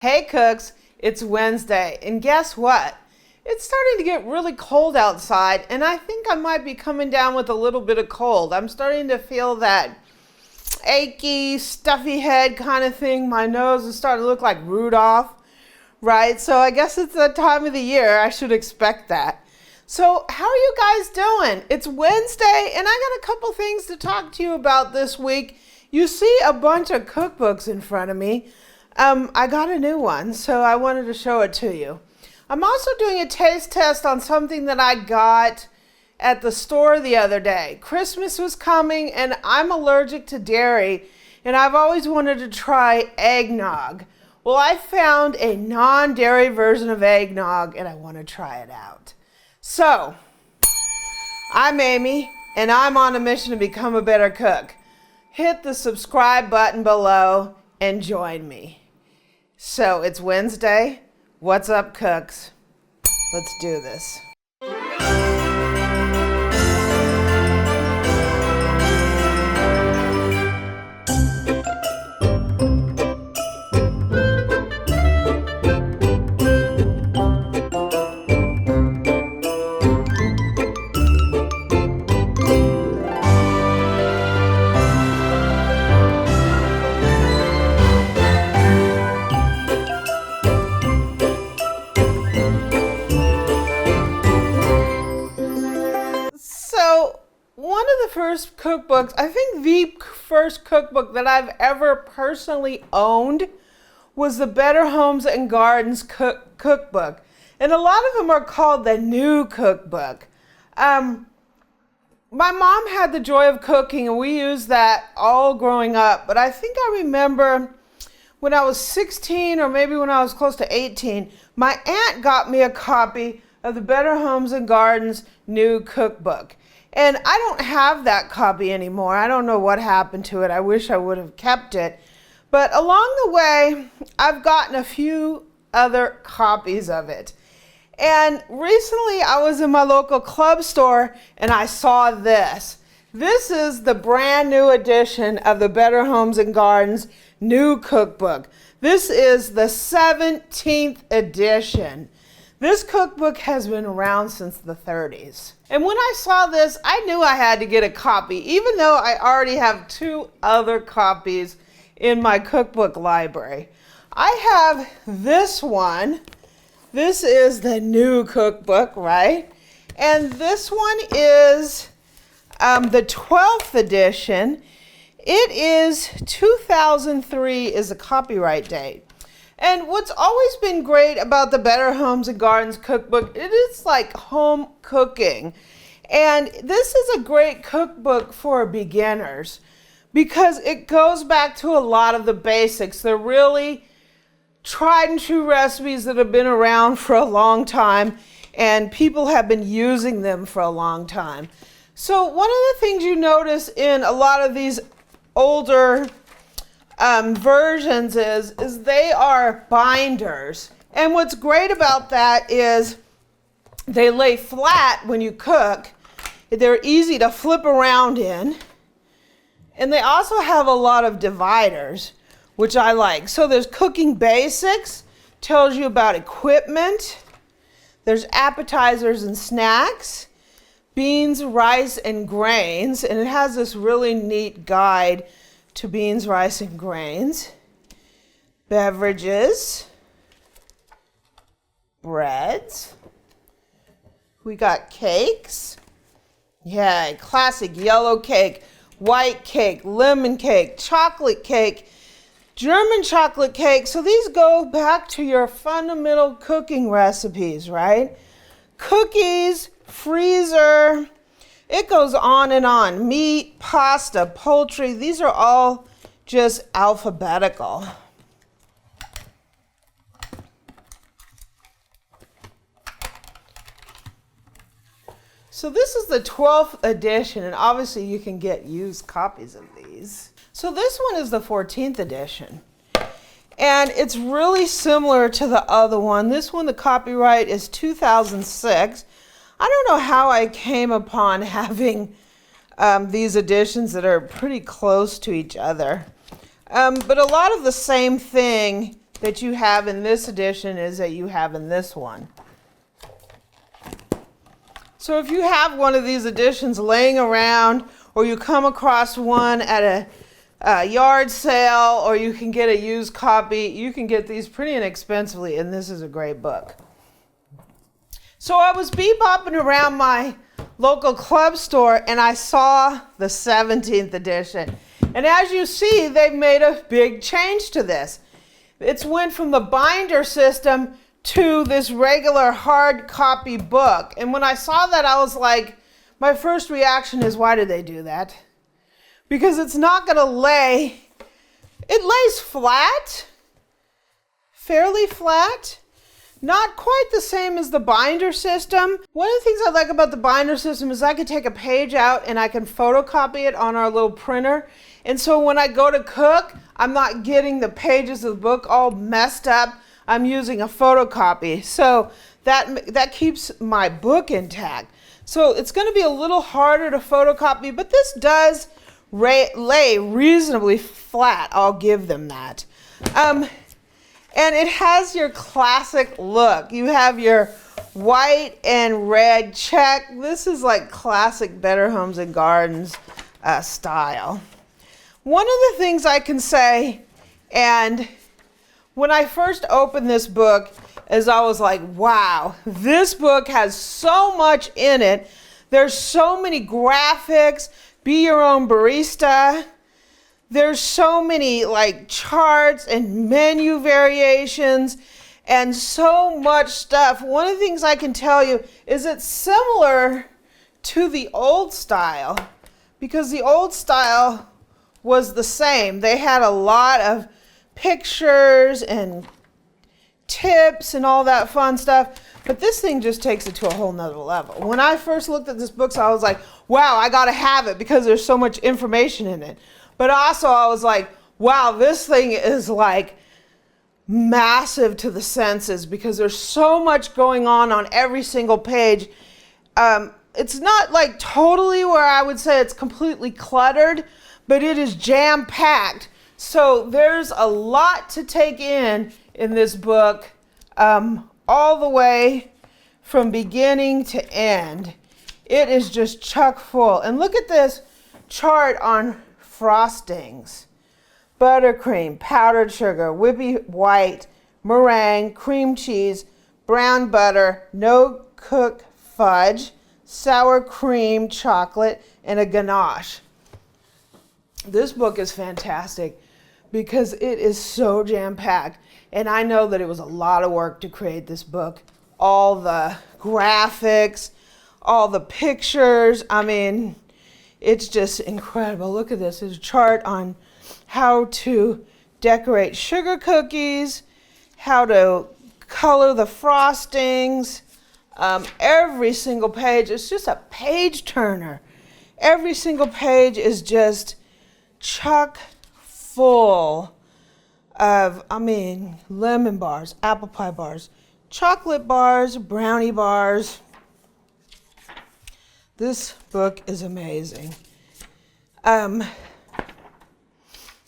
Hey cooks, it's Wednesday, and guess what? It's starting to get really cold outside, and I think I might be coming down with a little bit of cold. I'm starting to feel that achy, stuffy head kind of thing. My nose is starting to look like Rudolph, right? So I guess it's that time of the year. I should expect that. So how are you guys doing? It's Wednesday, and I got a couple things to talk to you about this week. You see a bunch of cookbooks in front of me. I got a new one, so I wanted to show it to you. I'm also doing a taste test on something that I got at the store the other day. Christmas was coming, and I'm allergic to dairy, and I've always wanted to try eggnog. Well, I found a non-dairy version of eggnog, and I want to try it out. So, I'm Amy, and I'm on a mission to become a better cook. Hit the subscribe button below and join me. So it's Wednesday. What's up, cooks? Let's do this. First cookbooks, I think the first cookbook that I've ever personally owned was the Better Homes and Gardens cookbook. And a lot of them are called the new cookbook. My mom had the joy of cooking, and we used that all growing up. But I think I remember when I was 16 or maybe when I was close to 18, my aunt got me a copy of the Better Homes and Gardens new cookbook. And I don't have that copy anymore. I don't know what happened to it. I wish I would have kept it. But along the way, I've gotten a few other copies of it. And recently I was in my local club store and I saw this. This is the brand new edition of the Better Homes and Gardens new cookbook. This is the 17th edition. This cookbook has been around since the 30s. And when I saw this, I knew I had to get a copy, even though I already have 2 other copies in my cookbook library. I have this one. This is the new cookbook, right? And this one is the 12th edition. It is 2003 is the copyright date. And what's always been great about the Better Homes and Gardens cookbook, it is like home cooking. And this is a great cookbook for beginners because it goes back to a lot of the basics. They're really tried and true recipes that have been around for a long time, and people have been using them for a long time. So one of the things you notice in a lot of these older versions is they are binders. And what's great about that is they lay flat when you cook. They're easy to flip around in. And they also have a lot of dividers, which I like. So there's cooking basics, tells you about equipment. There's appetizers and snacks, beans, rice, and grains. And it has this really neat guide to beans, rice, and grains, beverages, breads. We got cakes. Yeah, classic yellow cake, white cake, lemon cake, chocolate cake, German chocolate cake. So these go back to your fundamental cooking recipes, right? Cookies, freezer. It goes on and on. Meat, pasta, poultry, these are all just alphabetical. So this is the 12th edition, and obviously you can get used copies of these. So this one is the 14th edition. And it's really similar to the other one. This one, the copyright is 2006. I don't know how I came upon having these editions that are pretty close to each other. But a lot of the same thing that you have in this edition is that you have in this one. So if you have one of these editions laying around, or you come across one at a yard sale, or you can get a used copy, you can get these pretty inexpensively, and this is a great book. So I was bebopping around my local club store and I saw the 17th edition. And as you see, they've made a big change to this. It's went from the binder system to this regular hard copy book. And when I saw that, I was like, my first reaction is, why did they do that? Because it's not going to lay, it lays flat, fairly flat. Not quite the same as the binder system. One of the things I like about the binder system is I can take a page out and I can photocopy it on our little printer. And so when I go to cook, I'm not getting the pages of the book all messed up. I'm using a photocopy. So that keeps my book intact. So it's going to be a little harder to photocopy, but this does lay reasonably flat. I'll give them that. And it has your classic look. You have your white and red check. This is like classic Better Homes and Gardens style. One of the things I can say, and when I first opened this book, is I was like, wow, this book has so much in it. There's so many graphics. Be your own barista. There's so many like charts and menu variations and so much stuff. One of the things I can tell you is it's similar to the old style, because the old style was the same. They had a lot of pictures and tips and all that fun stuff, but this thing just takes it to a whole nother level. When I first looked at this book, I was like, wow, I gotta have it because there's so much information in it. But also I was like, wow, this thing is like massive to the senses because there's so much going on every single page. It's not like totally where I would say it's completely cluttered, but it is jam-packed. So there's a lot to take in this book, all the way from beginning to end. It is just chock full. And look at this chart on frostings: buttercream, powdered sugar, whippy white, meringue, cream cheese, brown butter, no cook fudge, sour cream chocolate, and a ganache. This book is fantastic because it is so jam-packed. And I know that it was a lot of work to create this book. All the graphics, all the pictures, I mean, it's just incredible. Look at this. There's a chart on how to decorate sugar cookies, how to color the frostings. Every single page, it's just a page turner. Every single page is just chock full of, lemon bars, apple pie bars, chocolate bars, brownie bars. This book is amazing.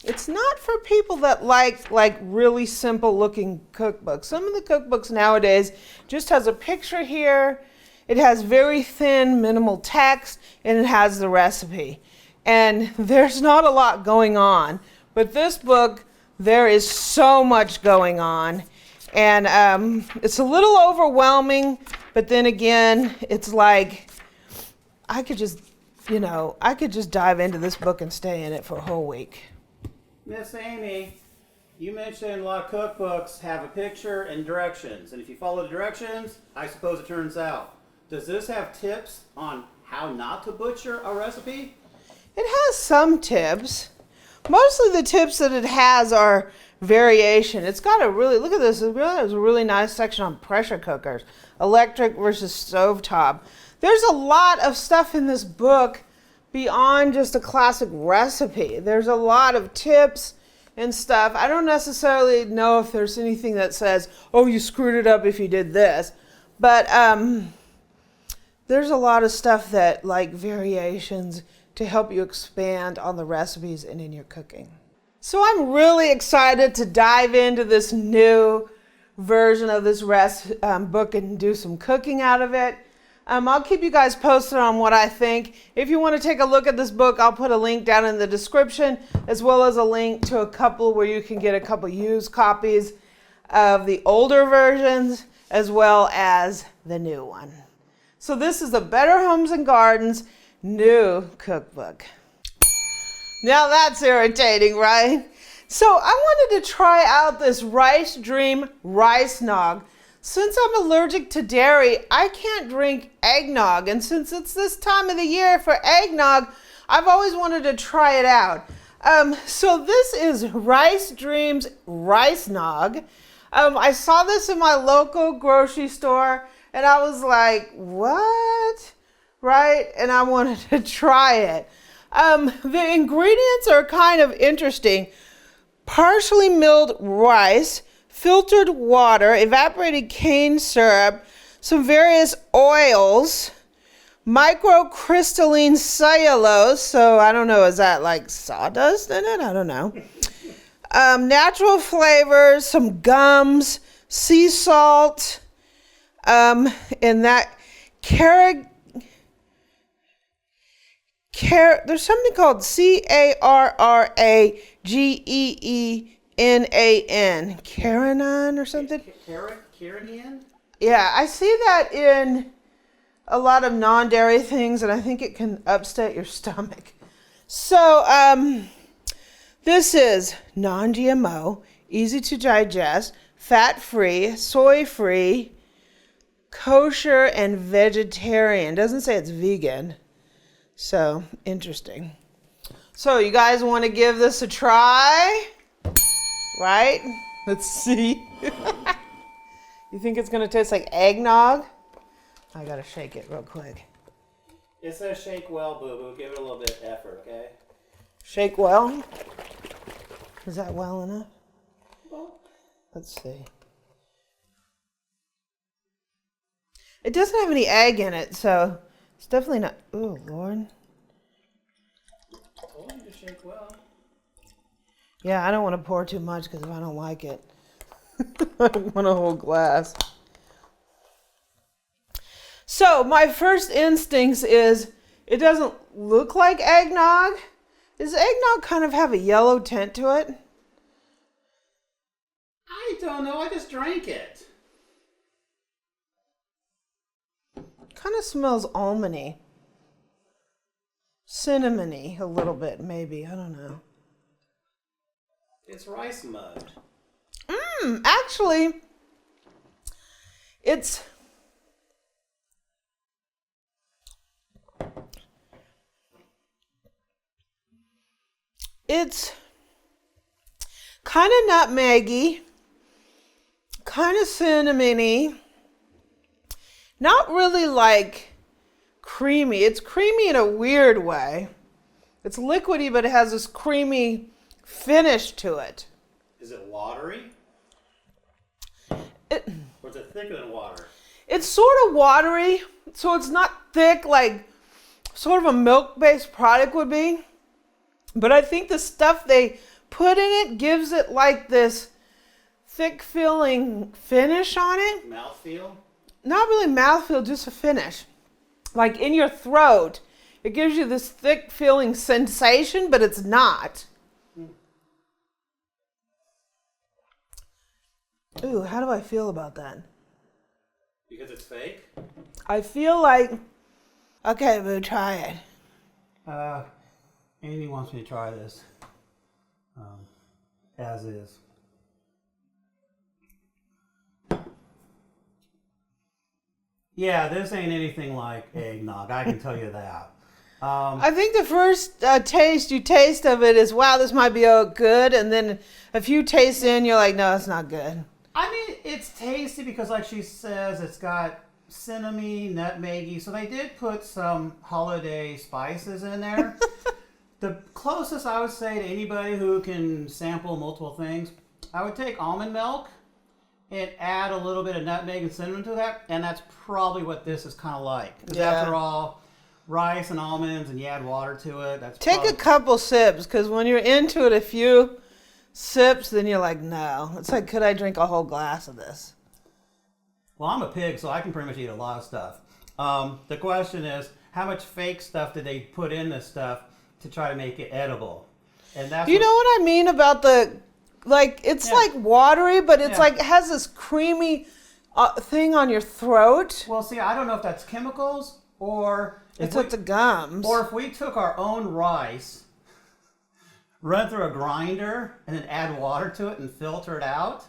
It's not for people that like really simple looking cookbooks. Some of the cookbooks nowadays just has a picture here. It has very thin, minimal text, and it has the recipe. And there's not a lot going on. But this book, there is so much going on. And it's a little overwhelming, but then again, it's like, I could just dive into this book and stay in it for a whole week. Miss Amy, you mentioned a lot of cookbooks have a picture and directions, and if you follow the directions, I suppose it turns out. Does this have tips on how not to butcher a recipe? It has some tips. Mostly the tips that it has are variation. It's got a really, look at this, it really has a really nice section on pressure cookers, electric versus stovetop. There's a lot of stuff in this book beyond just a classic recipe. There's a lot of tips and stuff. I don't necessarily know if there's anything that says, oh, you screwed it up if you did this. But there's a lot of stuff that, like variations, to help you expand on the recipes and in your cooking. So I'm really excited to dive into this new version of this book and do some cooking out of it. I'll keep you guys posted on what I think. If you want to take a look at this book, I'll put a link down in the description, as well as a link to a couple where you can get a couple used copies of the older versions, as well as the new one. So this is the Better Homes and Gardens new cookbook. Now that's irritating, right? So I wanted to try out this Rice Dream Rice Nog. Since I'm allergic to dairy, I can't drink eggnog. And since it's this time of the year for eggnog, I've always wanted to try it out. So this is Rice Dreams Rice Nog. I saw this in my local grocery store and I was like, what? Right? And I wanted to try it. The ingredients are kind of interesting. Partially milled rice, filtered water, evaporated cane syrup, some various oils, microcrystalline cellulose. So I don't know, is that like sawdust in it? I don't know. Natural flavors, some gums, sea salt, and that there's something called Carrageenan. Carrageenan or something? Carrageenan? Yeah, I see that in a lot of non-dairy things, and I think it can upset your stomach. So, this is non-GMO, easy to digest, fat-free, soy-free, kosher, and vegetarian. Doesn't say it's vegan. So, interesting. So, you guys want to give this a try? Right? Let's see. You think it's going to taste like eggnog? I got to shake it real quick. It says shake well, boo-boo. Give it a little bit of effort, okay? Shake well? Is that well enough? Well, let's see. It doesn't have any egg in it, so it's definitely not. Oh, Lord. I told you to shake well. Yeah, I don't want to pour too much because if I don't like it, I don't want a whole glass. So my first instinct is it doesn't look like eggnog. Does eggnog kind of have a yellow tint to it? I don't know. I just drank it. Kind of smells almondy. Cinnamony a little bit, maybe. I don't know. It's rice mud. Actually, it's kind of nutmeggy, kind of cinnamony, not really like creamy. It's creamy in a weird way. It's liquidy, but it has this creamy finish to it. Is it watery? Or is it thicker than water? It's sort of watery, so it's not thick like sort of a milk-based product would be. But I think the stuff they put in it gives it like this thick feeling finish on it. Mouthfeel? Not really mouthfeel, just a finish. Like in your throat, it gives you this thick feeling sensation, but it's not. Ooh, how do I feel about that? Because it's fake? I feel like, okay, we'll try it. Amy wants me to try this. As is. Yeah, this ain't anything like eggnog. I can tell you that. I think the first taste you taste of it is, wow, this might be good. And then a few tastes in, you're like, no, it's not good. I mean, it's tasty because, like she says, it's got cinnamon, nutmeggy. So they did put some holiday spices in there. The closest I would say to anybody who can sample multiple things, I would take almond milk and add a little bit of nutmeg and cinnamon to that, and that's probably what this is kind of like. Because after all, rice and almonds, and you add water to it. That's Take a couple sips, because when you're into it, a few sips, then you're like, no. It's like, could I drink a whole glass of this? Well, I'm a pig, so I can pretty much eat a lot of stuff. The question is, how much fake stuff did they put in this stuff to try to make it edible? And that's You know what I mean about it's like watery, but it's like, it has this creamy thing on your throat. Well, see, I don't know if that's chemicals or... It's with the gums. Or if we took our own rice, run it through a grinder, and then add water to it and filter it out,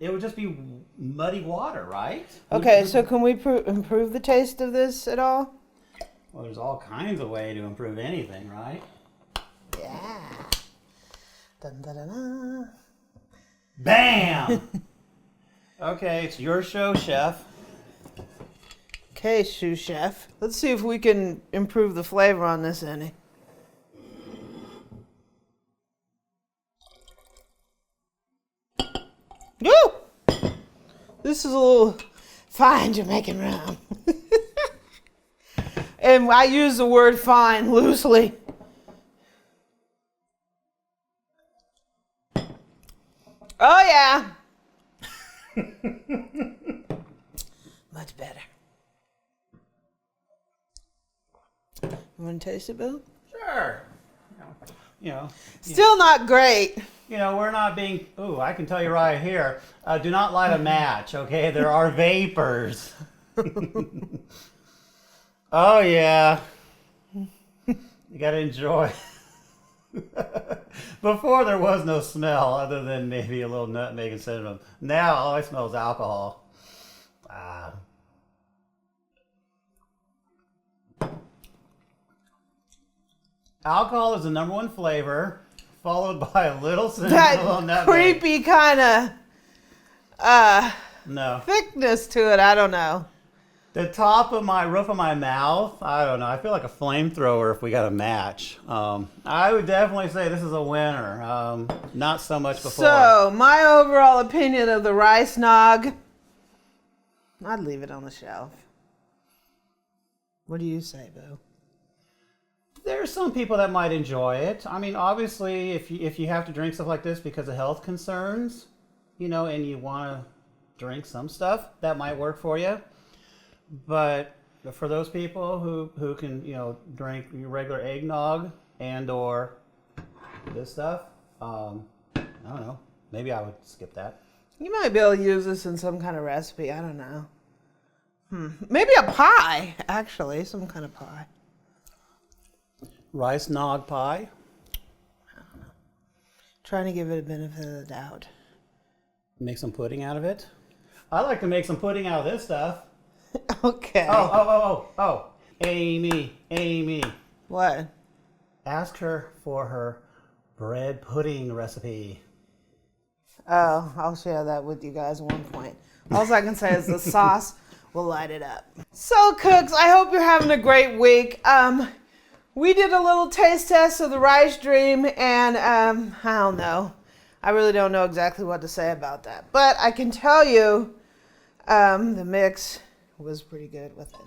it would just be muddy water, right? Okay, so can we improve the taste of this at all? Well, there's all kinds of ways to improve anything, right? Yeah. Dun, dun, dun, dun. Bam! Okay, it's your show, chef. Okay, sous chef. Let's see if we can improve the flavor on this, Annie. Woo! This is a little fine Jamaican rum. And I use the word fine loosely. Oh, yeah. Much better. You want to taste it, Bill? Sure. You know. Still not great. You know, we're not being... Ooh, I can tell you right here. Do not light a match, okay? There are vapors. Oh, yeah. You got to enjoy. Before there was no smell other than maybe a little nutmeg and cinnamon. Now all I smell is alcohol. Alcohol is the number one flavor, followed by a little cinnamon, a little That nutmeg. creepy kind of No. thickness to it. I don't know. The top of my roof of my mouth, I don't know. I feel like a flamethrower if we got a match. I would definitely say this is a winner. Not so much before. So, my overall opinion of the Rice Nog, I'd leave it on the shelf. What do you say, Boo? There's some people that might enjoy it. I mean, obviously, if you have to drink stuff like this because of health concerns, you know, and you want to drink some stuff, that might work for you. But for those people who can, you know, drink regular eggnog and or this stuff, I don't know. Maybe I would skip that. You might be able to use this in some kind of recipe. I don't know. Maybe a pie, actually. Some kind of pie. Rice Nog pie. I don't know. Trying to give it a benefit of the doubt. Make some pudding out of it. I like to make some pudding out of this stuff. Okay. Oh. Amy. What? Ask her for her bread pudding recipe. Oh, I'll share that with you guys at one point. All I can say is the sauce will light it up. So, cooks, I hope you're having a great week. We did a little taste test of the Rice Dream, and I don't know. I really don't know exactly what to say about that. But I can tell you the mix was pretty good with it.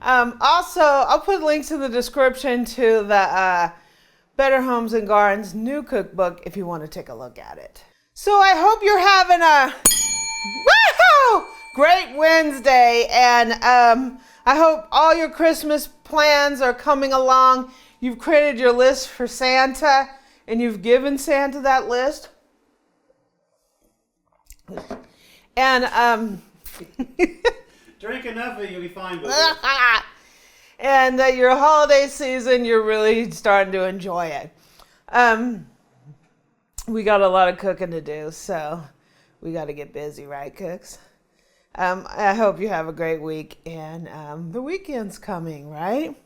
Also, I'll put links in the description to the Better Homes and Gardens new cookbook if you want to take a look at it. So I hope you're having a great Wednesday, and I hope all your Christmas plans are coming along. You've created your list for Santa, and you've given Santa that list. And Drink enough of it, you'll be fine. and that your holiday season, you're really starting to enjoy it. We got a lot of cooking to do, so we got to get busy, right, cooks? I hope you have a great week, and the weekend's coming, right?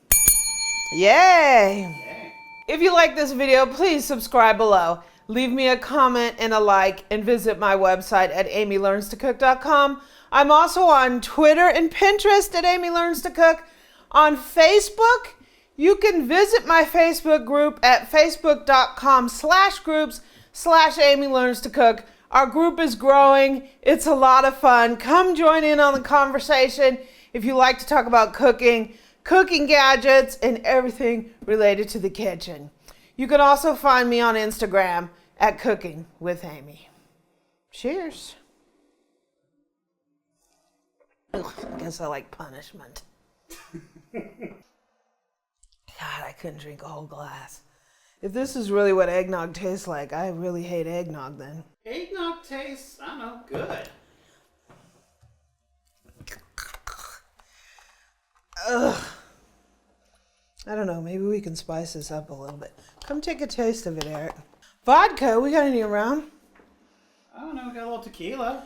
Yay! If you like this video, please subscribe below. Leave me a comment and a like, and visit my website at amylearnstocook.com. I'm also on Twitter and Pinterest at Amy Learns to Cook. On Facebook, you can visit my Facebook group at facebook.com/groups/Amy Learns to Cook. Our group is growing. It's a lot of fun. Come join in on the conversation if you like to talk about cooking, cooking gadgets, and everything related to the kitchen. You can also find me on Instagram at Cooking with Amy. Cheers. Ugh, I guess I like punishment. God, I couldn't drink a whole glass. If this is really what eggnog tastes like, I really hate eggnog then. Eggnog tastes, I don't know, good. Ugh. I don't know, maybe we can spice this up a little bit. Come take a taste of it, Eric. Vodka, we got any around? I don't know, we got a little tequila.